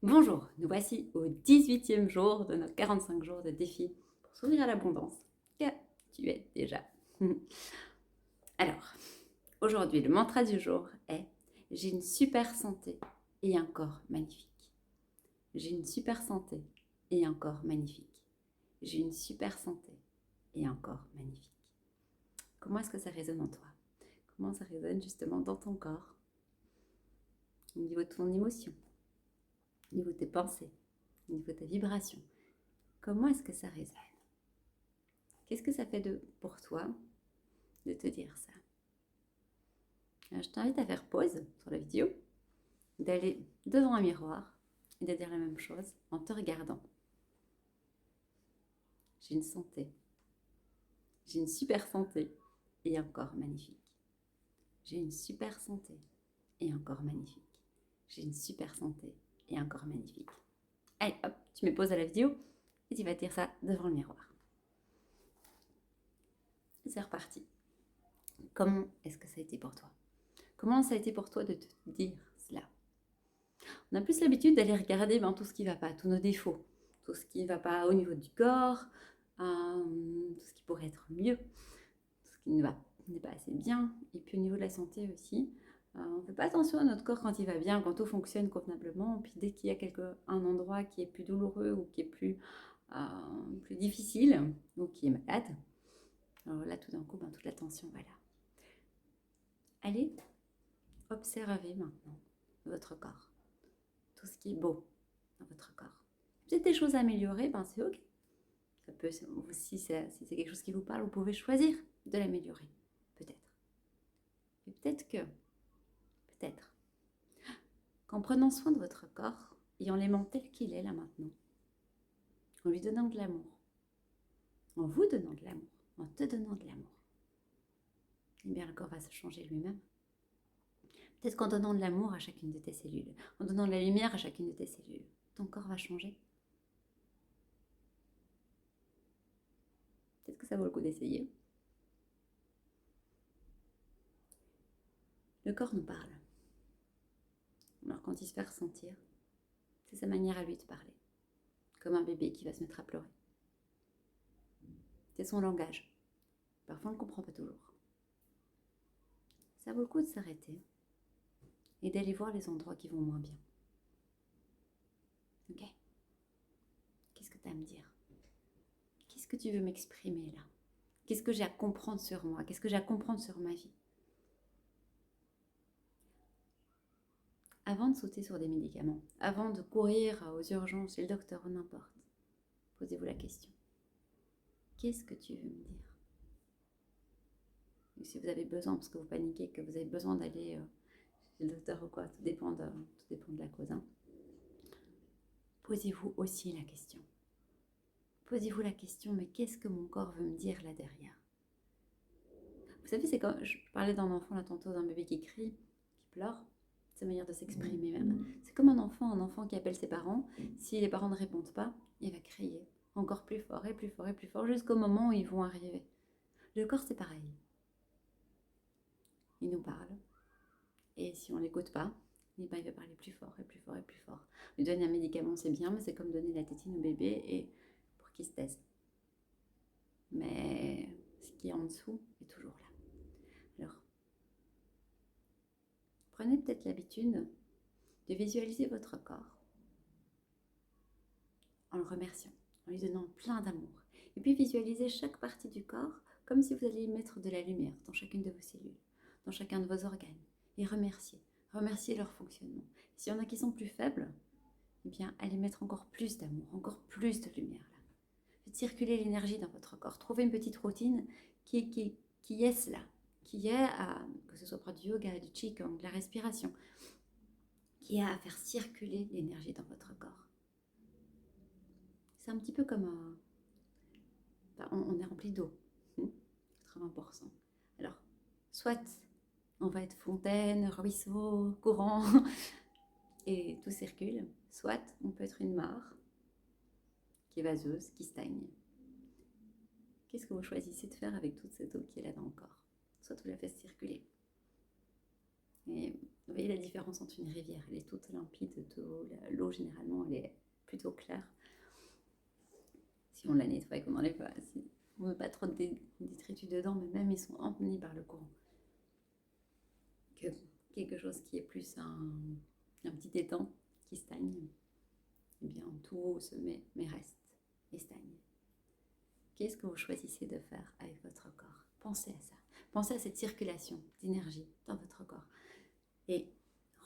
Bonjour, nous voici au 18e jour de nos 45 jours de défi pour s'ouvrir à l'abondance que tu es déjà. Alors, aujourd'hui, le mantra du jour est: j'ai une super santé et un corps magnifique. J'ai une super santé et un corps magnifique. J'ai une super santé et un corps magnifique. Comment est-ce que ça résonne en toi? Comment ça résonne justement dans ton corps, au niveau de ton émotion, au niveau de tes pensées, au niveau de ta vibration? Comment est-ce que ça résonne? Qu'est-ce que ça fait pour toi de te dire ça? Alors, je t'invite à faire pause sur la vidéo, d'aller devant un miroir et de dire la même chose en te regardant. J'ai une santé. J'ai une super santé et un corps magnifique. J'ai une super santé et un corps magnifique. J'ai une super santé et un corps magnifique. Allez, hop, tu mets pause à la vidéo et tu vas dire ça devant le miroir. Et c'est reparti. Comment est-ce que ça a été pour toi? Comment ça a été pour toi de te dire cela? On a plus l'habitude d'aller regarder tout ce qui ne va pas, tous nos défauts, tout ce qui ne va pas au niveau du corps, tout ce qui pourrait être mieux, tout ce qui n'est pas assez bien. Et puis au niveau de la santé aussi, on ne fait pas attention à notre corps quand il va bien, quand tout fonctionne convenablement. Puis dès qu'il y a un endroit qui est plus douloureux ou qui est plus difficile ou qui est malade, alors là tout d'un coup, toute la tension va là. Allez, observez maintenant votre corps, tout ce qui est beau dans votre corps. Peut-être des choses à améliorer, c'est ok. Ça peut, si c'est quelque chose qui vous parle, vous pouvez choisir de l'améliorer, peut-être. Et peut-être, qu'en prenant soin de votre corps et en l'aimant tel qu'il est là maintenant, en lui donnant de l'amour, en vous donnant de l'amour, en te donnant de l'amour, eh bien le corps va se changer lui-même. Peut-être qu'en donnant de l'amour à chacune de tes cellules, en donnant de la lumière à chacune de tes cellules, ton corps va changer. Peut-être que ça vaut le coup d'essayer. Le corps nous parle. Alors quand il se fait ressentir, c'est sa manière à lui de parler. Comme un bébé qui va se mettre à pleurer. C'est son langage. Parfois on ne le comprend pas toujours. Ça vaut le coup de s'arrêter et d'aller voir les endroits qui vont moins bien. Ok? Qu'est-ce que tu as à me dire? Qu'est-ce que tu veux m'exprimer là? Qu'est-ce que j'ai à comprendre sur moi? Qu'est-ce que j'ai à comprendre sur ma vie? Avant de sauter sur des médicaments, avant de courir aux urgences chez le docteur ou n'importe, posez-vous la question. Qu'est-ce que tu veux me dire? Et si vous avez besoin, parce que vous paniquez, que vous avez besoin d'aller chez le docteur ou quoi, tout dépend de la cause. Posez-vous aussi la question. Posez-vous la question, mais qu'est-ce que mon corps veut me dire là derrière? Vous savez, c'est comme, je parlais d'un enfant là tantôt, d'un bébé qui crie, qui pleure, sa manière de s'exprimer même. C'est comme un enfant qui appelle ses parents. Si les parents ne répondent pas, il va crier encore plus fort et plus fort et plus fort jusqu'au moment où ils vont arriver. Le corps, c'est pareil. Il nous parle. Et si on ne l'écoute pas, il va parler plus fort et plus fort et plus fort. Lui donner un médicament, c'est bien, mais c'est comme donner la tétine au bébé et pour qu'il se taise. Mais ce qui est en dessous est toujours là. Alors, prenez peut-être l'habitude de visualiser votre corps en le remerciant, en lui donnant plein d'amour. Et puis visualisez chaque partie du corps comme si vous alliez mettre de la lumière dans chacune de vos cellules, dans chacun de vos organes. Et remerciez leur fonctionnement. S'il y en a qui sont plus faibles, eh bien, allez mettre encore plus d'amour, encore plus de lumière là. Faites circuler l'énergie dans votre corps. Trouvez une petite routine qui est cela, qui est, que ce soit par du yoga, du qigong, de la respiration, qui est à faire circuler l'énergie dans votre corps. C'est un petit peu comme on est rempli d'eau, 80%. Alors, soit on va être fontaine, ruisseau, courant, et tout circule, soit on peut être une mare qui est vaseuse, qui stagne. Qu'est-ce que vous choisissez de faire avec toute cette eau qui est là dans le corps? Soit vous la faites circuler. Et vous voyez, la différence entre une rivière. Elle est toute limpide, l'eau généralement elle est plutôt claire. Si on la nettoie, qu'on n'enlève pas, si on ne veut pas trop de détritus dedans, mais même ils sont emmenés par le courant. Que quelque chose qui est plus un petit étang qui stagne, eh bien tout se met, mais reste et stagne. Qu'est-ce que vous choisissez de faire avec votre corps? Pensez à ça. Pensez à cette circulation d'énergie dans votre corps. Et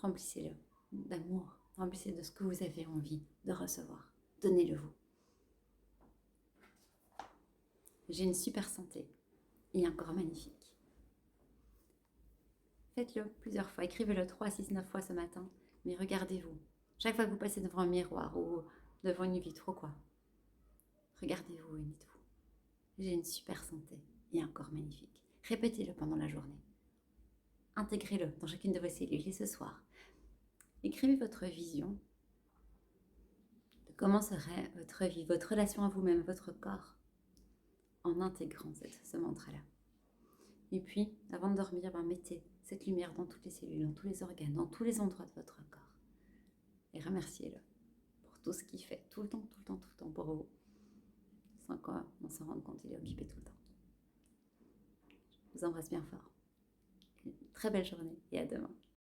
remplissez-le d'amour. Remplissez de ce que vous avez envie de recevoir. Donnez-le vous. J'ai une super santé et un corps magnifique. Faites-le plusieurs fois. Écrivez-le 3, 6, 9 fois ce matin. Mais regardez-vous. Chaque fois que vous passez devant un miroir ou devant une vitre ou quoi, regardez-vous et dites-vous: j'ai une super santé et un corps magnifique. Répétez-le pendant la journée. Intégrez-le dans chacune de vos cellules. Et ce soir, écrivez votre vision de comment serait votre vie, votre relation à vous-même, votre corps, en intégrant ce mantra-là. Et puis, avant de dormir, mettez cette lumière dans toutes les cellules, dans tous les organes, dans tous les endroits de votre corps. Et remerciez-le pour tout ce qu'il fait, tout le temps pour vous. Sans quoi on s'en rend compte, il est occupé tout le temps. Je vous embrasse bien fort. Une très belle journée et à demain.